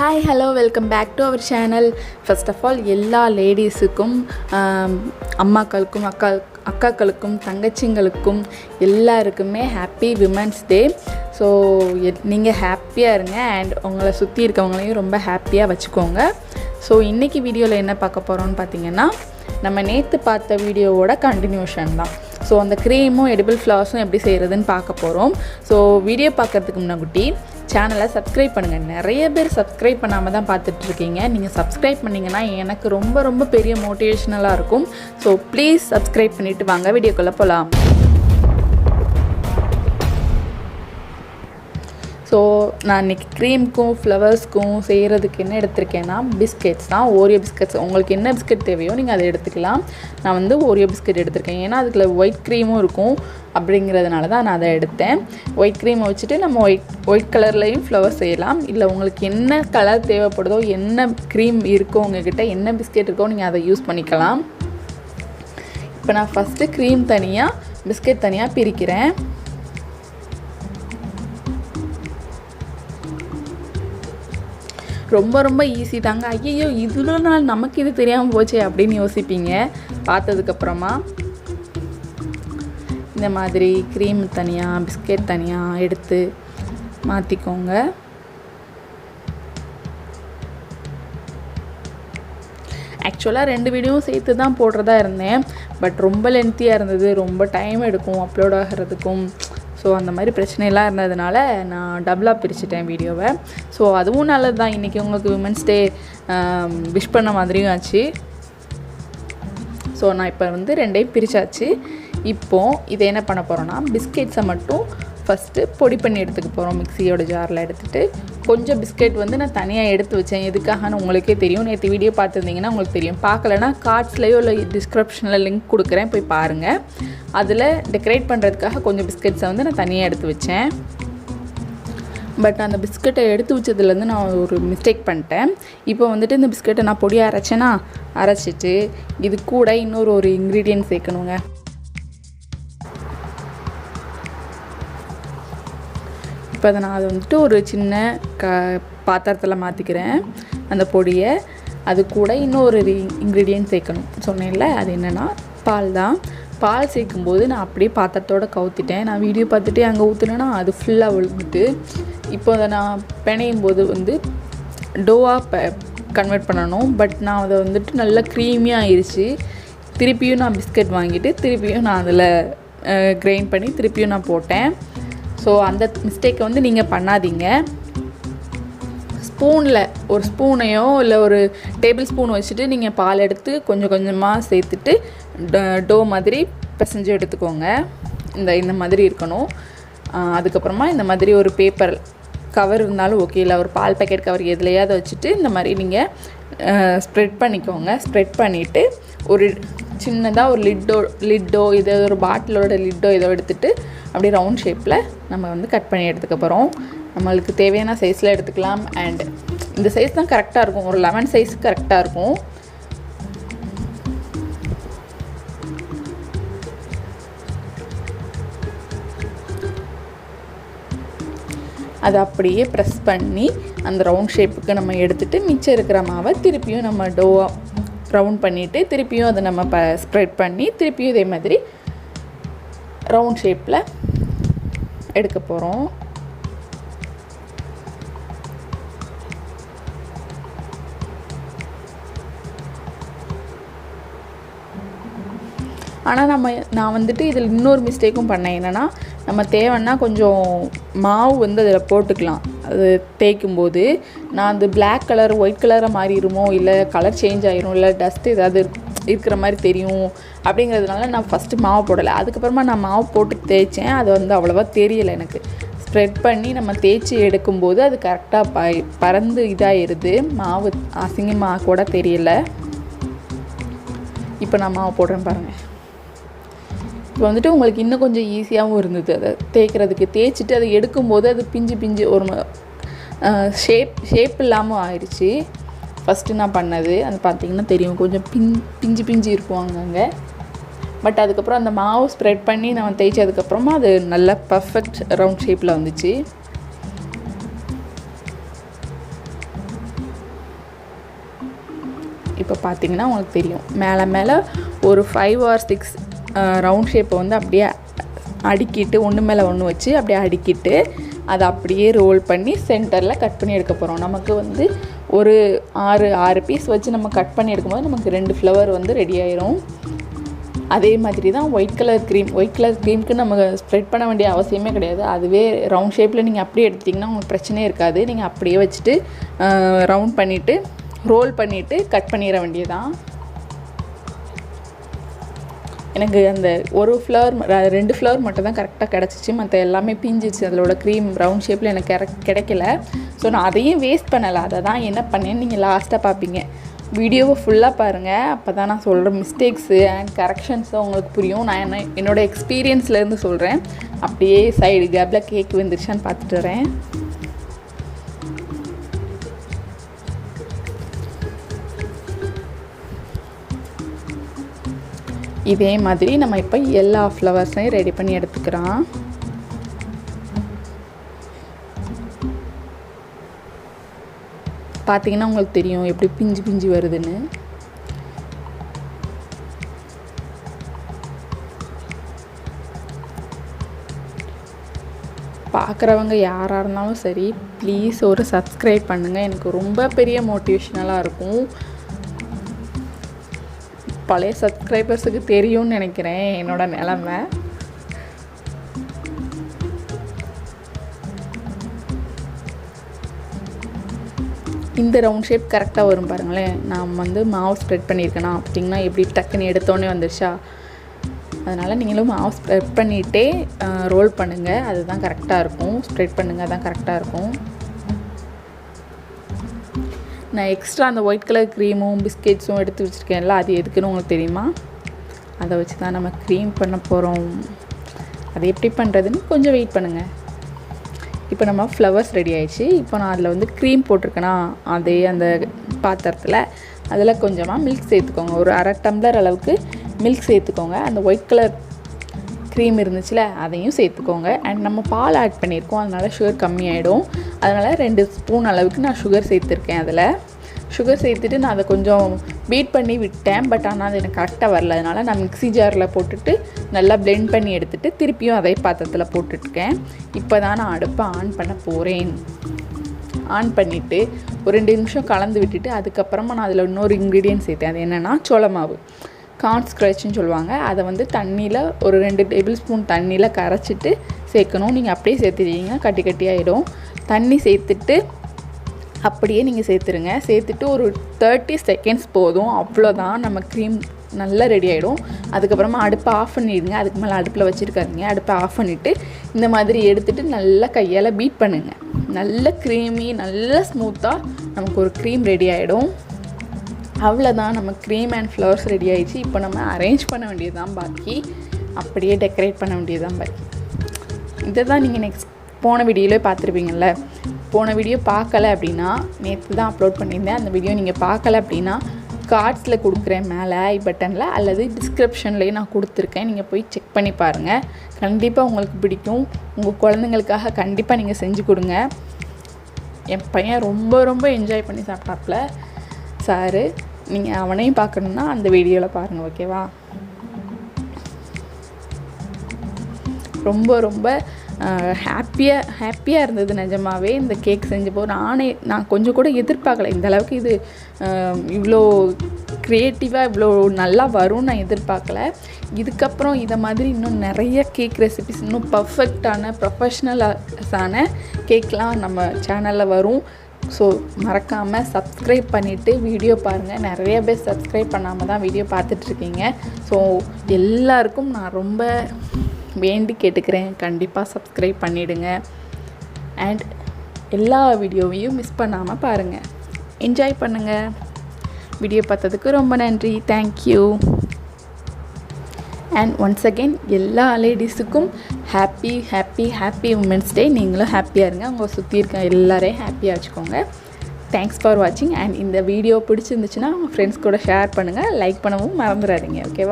Hi, hello, welcome back to our channel. First of all, எல்லா லேடிஸுக்கும் அம்மாக்களுக்கும் அக்காக்களுக்கும் தங்கச்சிங்களுக்கும் எல்லாருக்குமே happy women's day. So நீங்கள் ஹாப்பியாக இருங்க அண்ட் உங்களை சுற்றி இருக்கவங்களையும் ரொம்ப ஹாப்பியாக வச்சுக்கோங்க. ஸோ இன்றைக்கி வீடியோவில் என்ன பார்க்க போகிறோன்னு பார்த்தீங்கன்னா, நம்ம நேற்று பார்த்த வீடியோவோட கண்டினியூஷன் தான். ஸோ அந்த க்ரீமும் எடிபிள் ஃப்ளவர்ஸும் எப்படி செய்கிறதுன்னு பார்க்க போகிறோம். ஸோ வீடியோ பார்க்குறதுக்கு முன்னாடி சேனலை சப்ஸ்கிரைப் பண்ணுங்கள். நிறைய பேர் சப்ஸ்கிரைப் பண்ணாமல் தான் பார்த்துட்ருக்கீங்க. நீங்கள் சப்ஸ்கிரைப் பண்ணிங்கன்னா எனக்கு ரொம்ப ரொம்ப பெரிய மோட்டிவேஷ்னலாக இருக்கும். ஸோ ப்ளீஸ் சப்ஸ்கிரைப் பண்ணிவிட்டு வாங்க வீடியோக்குள்ளே போகலாம். ஸோ நான் இன்றைக்கி க்ரீமுக்கும் ஃப்ளவர்ஸ்க்கும் செய்கிறதுக்கு என்ன எடுத்திருக்கேன்னா, பிஸ்கெட்ஸ் தான். ஓரியோ பிஸ்கெட்ஸ், உங்களுக்கு என்ன பிஸ்கெட் தேவையோ நீங்கள் அதை எடுத்துக்கலாம். நான் வந்து ஓரியோ பிஸ்கெட் எடுத்திருக்கேன், ஏன்னா அதுக்குள்ள ஒயிட் க்ரீமும் இருக்கும் அப்படிங்கிறதுனால தான் நான் அதை எடுத்தேன். ஒயிட் க்ரீமை வச்சுட்டு நம்ம ஒயிட் கலர்லேயும் ஃப்ளவர் செய்யலாம். இல்லை உங்களுக்கு என்ன கலர் தேவைப்படுதோ, என்ன க்ரீம் இருக்கோ உங்கள்கிட்ட, என்ன பிஸ்கெட் இருக்கோ நீங்கள் அதை யூஸ் பண்ணிக்கலாம். இப்போ நான் ஃபஸ்ட்டு க்ரீம் தனியாக பிஸ்கெட் தனியாக பிரிக்கிறேன். ரொம்ப ரொம்ப ஈஸி தாங்க. ஐயோ இவ்வளோ நாள் நமக்கு இது தெரியாமல் போச்சே அப்படின்னு யோசிப்பீங்க பார்த்ததுக்கப்புறமா. இந்த மாதிரி க்ரீம் தனியாக பிஸ்கெட் தனியாக எடுத்து மாற்றிக்கோங்க. ஆக்சுவலாக 2 வீடியோவும் சேர்த்து தான் போடுறதா இருந்தேன். பட் ரொம்ப லென்த்தியாக இருந்தது, ரொம்ப டைம் எடுக்கும் அப்லோட் ஆகிறதுக்கும். ஸோ அந்த மாதிரி பிரச்சனையெல்லாம் இருந்ததுனால நான் டபுளாக பிரிச்சுட்டேன் வீடியோவை. ஸோ அதுவும் நல்லது தான், இன்றைக்கி உங்களுக்கு விமன்ஸ் டே விஷ் பண்ண மாதிரியும் ஆச்சு. ஸோ நான் இப்போ வந்து 2ஐயும் பிரித்தாச்சு. இப்போது இதை என்ன பண்ண போகிறோன்னா, பிஸ்கெட்ஸை மட்டும் ஃபஸ்ட்டு பொடி பண்ணி எடுத்துக்க போகிறோம். மிக்சியோட ஜாரில் எடுத்துகிட்டு கொஞ்சம் பிஸ்கெட் வந்து நான் தனியாக எடுத்து வச்சேன். எதுக்காகன்னு உங்களுக்கே தெரியும். நேற்று வீடியோ பார்த்துருந்தீங்கன்னா உங்களுக்கு தெரியும். பார்க்கலன்னா கார்ட்ஸ்லேயோ இல்லை டிஸ்கிரிப்ஷனில் லிங்க் கொடுக்குறேன், போய் பாருங்கள். அதில் டெக்கரேட் பண்ணுறதுக்காக கொஞ்சம் பிஸ்கெட்ஸை வந்து நான் தனியாக எடுத்து வச்சேன். பட் அந்த பிஸ்கெட்டை எடுத்து வச்சதுலேருந்து நான் ஒரு மிஸ்டேக் பண்ணிட்டேன். இப்போ வந்துட்டு இந்த பிஸ்கெட்டை நான் பொடியாக அரைச்சிட்டு இது கூட இன்னொரு இன்க்ரீடியன்ட் சேர்க்கணுங்க. இப்போ அதை நான் வந்துட்டு ஒரு சின்ன பாத்திரத்தில் மாற்றிக்கிறேன் அந்த பொடியை. அது கூட இன்னொரு இன்க்ரீடியன்ட் சேர்க்கணும் சொன்னேன்ல, அது என்னென்னா பால் தான். பால் சேர்க்கும்போது நான் அப்படியே பாத்திரத்தோடு கவுத்திட்டேன். நான் வீடியோ பார்த்துட்டு அங்கே ஊற்றுனேன்னா அது ஃபுல்லாக விழுந்துட்டு, இப்போ அதை நான் பிணையும் போது வந்து டோவாக கன்வெர்ட் பண்ணணும். பட் நான் அதை வந்துட்டு நல்லா க்ரீமியாக ஆயிடுச்சு. திருப்பியும் நான் பிஸ்கட் வாங்கிட்டு திருப்பியும் நான் அதில் கிரைண்ட் பண்ணி திருப்பியும் நான் போட்டேன். ஸோ அந்த மிஸ்டேக்கை வந்து நீங்கள் பண்ணாதீங்க. ஒரு ஸ்பூனையோ இல்லை ஒரு டேபிள் ஸ்பூன் வச்சுட்டு நீங்கள் பால் எடுத்து கொஞ்சம் கொஞ்சமாக சேர்த்துட்டு டோ மாதிரி பிசைஞ்சு எடுத்துக்கோங்க. இந்த மாதிரி இருக்கணும். அதுக்கப்புறமா இந்த மாதிரி ஒரு பேப்பர் கவர் இருந்தாலும் ஓகே, இல்லை ஒரு பால் பேக்கெட் கவர் எதுலையாவது வச்சுட்டு இந்த மாதிரி நீங்கள் ஸ்ப்ரெட் பண்ணிக்கோங்க. ஸ்ப்ரெட் பண்ணிவிட்டு ஒரு சின்னதாக ஒரு லிட்டோ இதோ ஒரு பாட்டிலோட லிட்டோ இதோ எடுத்துகிட்டு அப்படியே ரவுண்ட் ஷேப்பில் நம்ம வந்து கட் பண்ணி எடுத்துக்க போகிறோம். நம்மளுக்கு தேவையான சைஸில் எடுத்துக்கலாம். அண்ட் இந்த சைஸ் தான் கரெக்டாக இருக்கும், ஒரு லெமன் சைஸ் கரெக்டாக இருக்கும். அதை அப்படியே ப்ரெஸ் பண்ணி அந்த ரவுண்ட் ஷேப்புக்கு நம்ம எடுத்துகிட்டு மிச்சம் இருக்கிற மாவை திருப்பியும் நம்ம டோவாக ரவுண்ட் பண்ணிவிட்டு திருப்பியும் அதை நம்ம ஸ்ப்ரெட் பண்ணி திருப்பியும் இதே மாதிரி ரவுண்ட் ஷேப்பில் எடுக்க போகிறோம். ஆனால் நான் வந்துட்டு இதில் இன்னொரு மிஸ்டேக்கும் பண்ணேன். என்னென்னா, நம்ம தேவைன்னா கொஞ்சம் மாவு வந்து அதில் போட்டுக்கலாம். அது தேய்க்கும்போது நான் அந்த பிளாக் கலர் ஒயிட் கலராக மாறிடுமோ, இல்லை கலர் சேஞ்ச் ஆகிரும், இல்லை டஸ்ட் ஏதாவது இருக்கிற மாதிரி தெரியும் அப்படிங்கிறதுனால நான் ஃபஸ்ட்டு மாவு போடலை. அதுக்கப்புறமா நான் மாவு போட்டு தேய்ச்சேன். அது வந்து அவ்வளோவா தெரியலை எனக்கு. ஸ்ப்ரெட் பண்ணி நம்ம தேய்ச்சி எடுக்கும்போது அது கரெக்டாக பறந்து இதாகிடுது. மாவு அசிங்கமாக கூட தெரியலை. இப்போ நான் மாவு போடுறேன் பாருங்கள். இப்போ வந்துட்டு உங்களுக்கு இன்னும் கொஞ்சம் ஈஸியாகவும் இருந்தது அதை தேய்க்கிறதுக்கு. தேய்ச்சிட்டு அதை எடுக்கும்போது அது பிஞ்சு ஒரு ஷேப் இல்லாமல் ஆயிடுச்சு. ஃபஸ்ட்டு நான் பண்ணது அது பார்த்திங்கன்னா தெரியும், கொஞ்சம் பிஞ்சு இருக்கும் அங்கங்கே. பட் அதுக்கப்புறம் அந்த மாவு ஸ்ப்ரெட் பண்ணி நான் தேய்ச்சதுக்கப்புறமா அது நல்லா பர்ஃபெக்ட் ரவுண்ட் ஷேப்பில் வந்துச்சு. இப்போ பார்த்தீங்கன்னா உங்களுக்கு தெரியும் மேலே மேலே ஒரு 5 or 6 ரவுண்ட் ஷேப்பை வந்து அப்படியே அடுக்கிட்டு ஒன்று மேலே ஒன்று வச்சு அப்படியே அடுக்கிட்டு அதை அப்படியே ரோல் பண்ணி சென்டரில் கட் பண்ணி எடுக்க போகிறோம். நமக்கு வந்து ஒரு 6 பீஸ் வச்சு நம்ம கட் பண்ணி எடுக்கும்போது நமக்கு 2 ஃப்ளவர் வந்து ரெடி ஆயிரும். அதே மாதிரி தான் ஒயிட் கலர் க்ரீமுக்கு நம்ம ஸ்ப்ரெட் பண்ண வேண்டிய அவசியமே கிடையாது. அதுவே ரவுண்ட் ஷேப்பில் நீங்கள் அப்படியே எடுத்திங்கன்னா உங்களுக்கு பிரச்சனையே இருக்காது. நீங்கள் அப்படியே வச்சுட்டு ரவுண்ட் பண்ணிவிட்டு ரோல் பண்ணிவிட்டு கட் பண்ணிட வேண்டியதான். எனக்கு அந்த ஒரு ஃப்ளவர் 2 ஃப்ளவர் மட்டும் தான் கரெக்டாக கிடச்சிச்சு. மற்ற எல்லாமே பிஞ்சிச்சு. அதோட க்ரீம் ரவுண்ட் ஷேப்பில் எனக்கு கிடைக்கல. ஸோ நான் அதையும் வேஸ்ட் பண்ணலை. அதை தான் என்ன பண்ணேன்னு நீங்கள் லாஸ்ட்டாக பார்ப்பீங்க. வீடியோவை ஃபுல்லாக பாருங்கள். அப்போ தான் நான் சொல்கிற மிஸ்டேக்ஸு அண்ட் கரெக்ஷன்ஸும் உங்களுக்கு புரியும். நான் என்னோடய எக்ஸ்பீரியன்ஸ்லேருந்து சொல்கிறேன். அப்படியே சைடு கேப்பில் கேக் வந்துருச்சான்னு பார்த்துட்டு வரேன். இதே மாதிரி நம்ம இப்போ எல்லா ஃப்ளவர்ஸையும் ரெடி பண்ணி எடுத்துக்கிறோம். பார்த்தீங்கன்னா உங்களுக்கு தெரியும் எப்படி பிஞ்சு வருதுன்னு. பார்க்குறவங்க யாராக இருந்தாலும் சரி ப்ளீஸ் ஒரு சப்ஸ்கிரைப் பண்ணுங்கள். எனக்கு ரொம்ப பெரிய மோட்டிவேஷ்னலாக இருக்கும். பழைய சப்ஸ்கிரைபர்ஸுக்கு தெரியும்னு நினைக்கிறேன் என்னோட நிலமை. இந்த ரவுண்ட் ஷேப் கரெக்டாக வரும் பாருங்களேன். நான் வந்து மாவு ஸ்ப்ரெட் பண்ணியிருக்கேனா அப்படிங்கன்னா எப்படி டக்குன்னு எடுத்தோடனே வந்துருச்சா. அதனால் நீங்களும் மாவு ஸ்ப்ரெட் பண்ணிகிட்டே ரோல் பண்ணுங்கள். அதுதான் கரெக்டாக இருக்கும். ஸ்ப்ரெட் பண்ணுங்கள், அதுதான் கரெக்டாக இருக்கும். நான் எக்ஸ்ட்ரா அந்த ஒயிட் கலர் க்ரீமும் பிஸ்கெட்ஸும் எடுத்து வச்சுருக்கேன்ல, அது எதுக்குன்னு உங்களுக்கு தெரியுமா? அதை வச்சு தான் நம்ம க்ரீம் பண்ண போகிறோம். அது எப்படி பண்ணுறதுன்னு கொஞ்சம் வெயிட் பண்ணுங்கள். இப்போ நம்ம ஃப்ளவர்ஸ் ரெடி ஆகிடுச்சு. இப்போ நான் அதில் வந்து க்ரீம் போட்டிருக்கேன்னா அதே அந்த பாத்திரத்தில் அதில் கொஞ்சமாக மில்க் சேர்த்துக்கோங்க. ஒரு 1/2 டம்ளர் அளவுக்கு மில்க் சேர்த்துக்கோங்க. அந்த ஒயிட் கலர் க்ரீம் இருந்துச்சுல அதையும் சேர்த்துக்கோங்க. அண்ட் நம்ம பால் ஆட் பண்ணியிருக்கோம், அதனால் சுகர் கம்மியாயிடும். அதனால் 2 ஸ்பூன் அளவுக்கு நான் சுகர் சேர்த்துருக்கேன். அதில் சுகர் சேர்த்துட்டு நான் அதை கொஞ்சம் பீட் பண்ணி விட்டேன். பட் ஆனால் அது எனக்கு கரெக்டாக வரல. அதனால் நான் மிக்ஸி ஜாரில் போட்டுட்டு நல்லா பிளெண்ட் பண்ணி எடுத்துகிட்டு திருப்பியும் அதே பாத்திரத்தில் போட்டுட்ருக்கேன். இப்போ தான் நான் அடுப்பை ஆன் பண்ண போகிறேன். ஆன் பண்ணிவிட்டு ஒரு 2 நிமிஷம் கலந்து விட்டுட்டு அதுக்கப்புறமா நான் அதில் இன்னொரு இன்க்ரீடியன்ட் சேர்த்தேன். அது என்னென்னா சோளமாவு, கார்ன்ஸ்க்ராட்ச்னு சொல்லுவாங்க. அதை வந்து தண்ணியில் ஒரு 2 டேபிள் ஸ்பூன் தண்ணியில் கரைச்சிட்டு சேர்க்கணும். நீங்கள் அப்படியே சேர்த்துட்டீங்கன்னா கட்டி கட்டியாகிடும். தண்ணி சேர்த்துட்டு அப்படியே நீங்கள் சேர்த்துருங்க. சேர்த்துட்டு ஒரு 30 செகண்ட்ஸ் போதும். அவ்வளோதான், நம்ம க்ரீம் நல்லா ரெடி ஆகிடும். அதுக்கப்புறமா அடுப்பை ஆஃப் பண்ணிடுங்க. அதுக்கு மேலே அடுப்பில் வச்சுருக்காதீங்க. அடுப்பை ஆஃப் பண்ணிவிட்டு இந்த மாதிரி எடுத்துகிட்டு நல்லா கையால் பீட் பண்ணுங்கள். நல்ல க்ரீமி நல்லா ஸ்மூத்தாக நமக்கு ஒரு க்ரீம் ரெடி ஆகிடும். அவ்வளோதான், நம்ம க்ரீம் அண்ட் ஃப்ளவர்ஸ் ரெடி ஆகிடுச்சு. இப்போ நம்ம அரேஞ்ச் பண்ண வேண்டியது தான் பாக்கி. அப்படியே டெக்கரேட் பண்ண வேண்டியது தான் பாக்கி. இதை தான் நீங்கள் போன வீடியோவிலே பார்த்துருப்பீங்கள்ல. போன வீடியோ பார்க்கலை அப்படின்னா நேற்று தான் அப்லோட் பண்ணியிருந்தேன். அந்த வீடியோ நீங்கள் பார்க்கலை அப்படின்னா கார்ட்ஸில் கொடுக்குறேன் மேலே ஐ பட்டனில் அல்லது டிஸ்கிரிப்ஷன்லேயே நான் கொடுத்துருக்கேன். நீங்கள் போய் செக் பண்ணி பாருங்கள். கண்டிப்பாக உங்களுக்கு பிடிக்கும். உங்கள் குழந்தைங்களுக்காக கண்டிப்பாக நீங்கள் செஞ்சு கொடுங்க. என் பையன் ரொம்ப என்ஜாய் பண்ணி சாப்பிட்டாப்புல சாரு. நீங்கள் அவனையும் பார்க்கணுன்னா அந்த வீடியோவில் பாருங்கள், ஓகேவா? ரொம்ப ஹாப்பியாக இருந்தது நிஜமாவே இந்த கேக் செஞ்சப்போ. நான் கொஞ்சம் கூட எதிர்பார்க்கல இந்த அளவுக்கு இது இவ்வளோ க்ரியேட்டிவாக இவ்வளோ நல்லா வரும்னு நான் எதிர்பார்க்கல. இதுக்கப்புறம் இதை மாதிரி இன்னும் நிறைய கேக் ரெசிபிஸ், இன்னும் பர்ஃபெக்டான ப்ரொஃபஷ்னலான கேக்லாம் நம்ம சேனலில் வரும். ஸோ மறக்காமல் சப்ஸ்கிரைப் பண்ணிவிட்டு வீடியோ பாருங்கள். நிறைய பேர் சப்ஸ்கிரைப் பண்ணாமல் தான் வீடியோ பார்த்துட்ருக்கீங்க. ஸோ எல்லாருக்கும் நான் ரொம்ப வேண்டி கேட்டுக்கிறேன், கண்டிப்பாக சப்ஸ்கிரைப் பண்ணிவிடுங்க. அண்ட் எல்லா வீடியோவையும் மிஸ் பண்ணாமல் பாருங்கள், என்ஜாய் பண்ணுங்கள். வீடியோ பார்த்ததுக்கு ரொம்ப நன்றி, தேங்க்யூ. அண்ட் ஒன்ஸ் அகெயின் எல்லா லேடிஸுக்கும் ஹாப்பி உமன்ஸ் டே. நீங்களும் ஹாப்பியாக இருங்க, உங்களை சுற்றி இருக்க எல்லாரையும் ஹாப்பியாக வச்சுக்கோங்க. தேங்க்ஸ் ஃபார் வாட்சிங். அண்ட் இந்த வீடியோ பிடிச்சிருந்துச்சுன்னா உங்கள் ஃப்ரெண்ட்ஸ் கூட ஷேர் பண்ணுங்கள், லைக் பண்ணவும் மறந்துடாதீங்க, ஓகேவா?